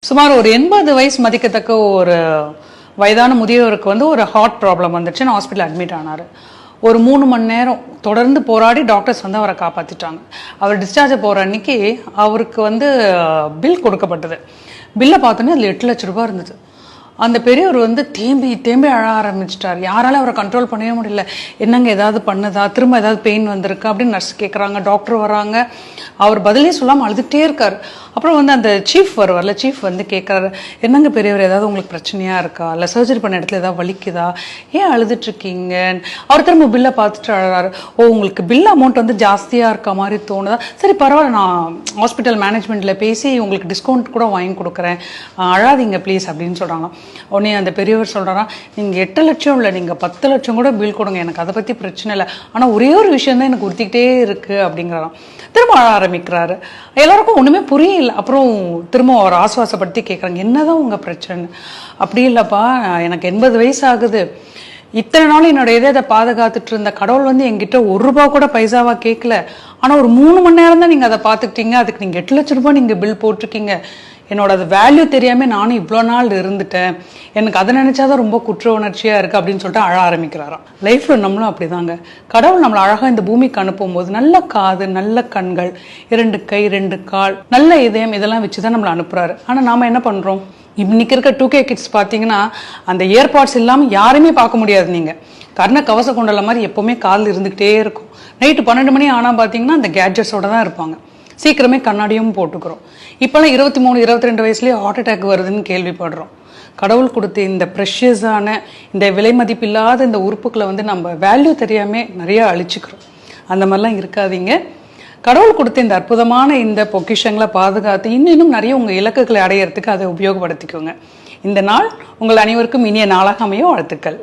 சுமார் ஒரு 80 வயசு மதிக்கத்தக்க ஒரு வயதான முதியவருக்கு ஒரு ஹார்ட் ப்ராப்ளம் வந்துச்சுன்னு ஹாஸ்பிட்டல் அட்மிட் ஆனார். ஒரு 3 மணி நேரம் தொடர்ந்து போராடி டாக்டர்ஸ் அவரை காப்பாற்றிட்டாங்க. அவர் டிஸ்சார்ஜ் போகிற அன்னைக்கு அவருக்கு பில் கொடுக்கப்பட்டது. பில்லை பார்த்தோன்னே அதில் 8 லட்ச ரூபாய் இருந்தது. அந்த பெரியவர் தேம்பி தேம்பி அழ ஆரம்பிச்சிட்டார். யாரால அவரை கண்ட்ரோல் பண்ணவே முடியல. என்னங்க ஏதாவது பண்ணுதா, திரும்ப ஏதாவது பெயின் வந்திருக்கா அப்படின்னு நர்ஸ் கேட்குறாங்க, டாக்டர் வராங்க. அவர் பதிலே சொல்லாமல் அழுதுகிட்டே இருக்கார். அப்புறம் அந்த சீஃப் வருவார்ல, சீஃப் கேட்குறாரு, என்னங்க பெரியவர் ஏதாவது உங்களுக்கு பிரச்சனையாக இருக்கா, இல்லை சர்ஜரி பண்ண இடத்துல ஏதாவது வலிக்குதா, ஏன் அழுதுட்ருக்கீங்க? அவர் திரும்ப பில்லை பார்த்துட்டு அழறாரு. ஓ, உங்களுக்கு பில் அமௌண்ட் ஜாஸ்தியாக இருக்க மாதிரி தோணுதா? சரி பரவாயில்ல, நான் ஹாஸ்பிட்டல் மேனேஜ்மெண்ட்டில் பேசி உங்களுக்கு டிஸ்கவுண்ட் கூட வாங்கி கொடுக்குறேன், அழாதீங்க ப்ளீஸ் அப்படின்னு சொல்கிறாங்க. உடனே அந்த பெரியவர் சொல்கிறாரா, நீங்கள் 8 லட்சம் இல்லை, நீங்கள் 10 லட்சம் கூட பில் கொடுங்க, எனக்கு அதை பற்றி பிரச்சனை இல்லை, ஆனால் ஒரே ஒரு விஷயம் தான் எனக்கு உறுத்திக்கிட்டே இருக்குது அப்படிங்கிறாராம். திரும்ப அழ ஆரம்பிக்கிறாரு. எல்லாருக்கும் ஒன்றுமே புரியல. அப்புறம் திரும்ப அவர் ஆசுவாசப்படுத்தி கேட்குறாங்க, என்னதான் உங்கள் பிரச்சனை? அப்படி இல்லைப்பா, எனக்கு 80 வயசு ஆகுது, இத்தனை நாள் என்னோட இதை பாதுகாத்துட்டு இருந்த கடவுள் என்கிட்ட 1 ரூபா கூட பைசாவா கேட்கல, ஆனால் ஒரு 3 மணி நேரம் தான் நீங்கள் அதை பார்த்துக்கிட்டீங்க, அதுக்கு நீங்கள் 8 லட்ச ரூபாய் நீங்கள் பில் போட்டிருக்கீங்க. என்னோட அது வேல்யூ தெரியாமல் நானும் இவ்வளோ நாள் இருந்துட்டேன், எனக்கு அதை நினச்சாதான் ரொம்ப குற்ற உணர்ச்சியாக இருக்குது அப்படின்னு சொல்லிட்டு அழ ஆரம்பிக்கிறாராம். லைஃப்பில் நம்மளும் அப்படிதாங்க. கடவுள் நம்மளை அழகாக இந்த பூமிக்கு அனுப்பும்போது நல்ல காது, நல்ல கண்கள், 2 கை 2 கால், நல்ல இதயம், இதெல்லாம் வச்சு தான் நம்மளை அனுப்புகிறாரு. ஆனால் நாம் என்ன பண்ணுறோம்? இன்னைக்கு இருக்க 2K கிட்ஸ் பார்த்தீங்கன்னா அந்த இயர்பாட்ஸ் இல்லாமல் யாருமே பார்க்க முடியாது. நீங்கள் கர்ண கவச கொண்டல மாதிரி எப்போவுமே காலில் இருந்துக்கிட்டே இருக்கும். நைட்டு 12 மணி ஆனால் பார்த்தீங்கன்னா அந்த கேட்ஜெட்ஸோட தான் இருப்பாங்க. சீக்கிரமே கண்ணாடியும் போட்டுக்கிறோம். இப்போலாம் 23, 22 வயசுலேயே ஹார்ட் அட்டாக் வருதுன்னு கேள்விப்படுறோம். கடவுள் கொடுத்த இந்த ப்ரெஷியஸான, இந்த விலை மதிப்பில்லாத இந்த உறுப்புக்களை நம்ம வேல்யூ தெரியாமல் நிறையா அழிச்சுக்கிறோம். அந்த மாதிரிலாம் இருக்காதீங்க. கடவுள் கொடுத்த இந்த அற்புதமான இந்த பொக்கிஷங்களை பாதுகாத்து இன்னும் நிறைய உங்கள் இலக்குகளை அடையிறதுக்கு அதை உபயோகப்படுத்திக்கோங்க. இந்த நாள் உங்கள் அனைவருக்கும் இனிய நாளாக அமையும். வாழ்த்துக்கள்.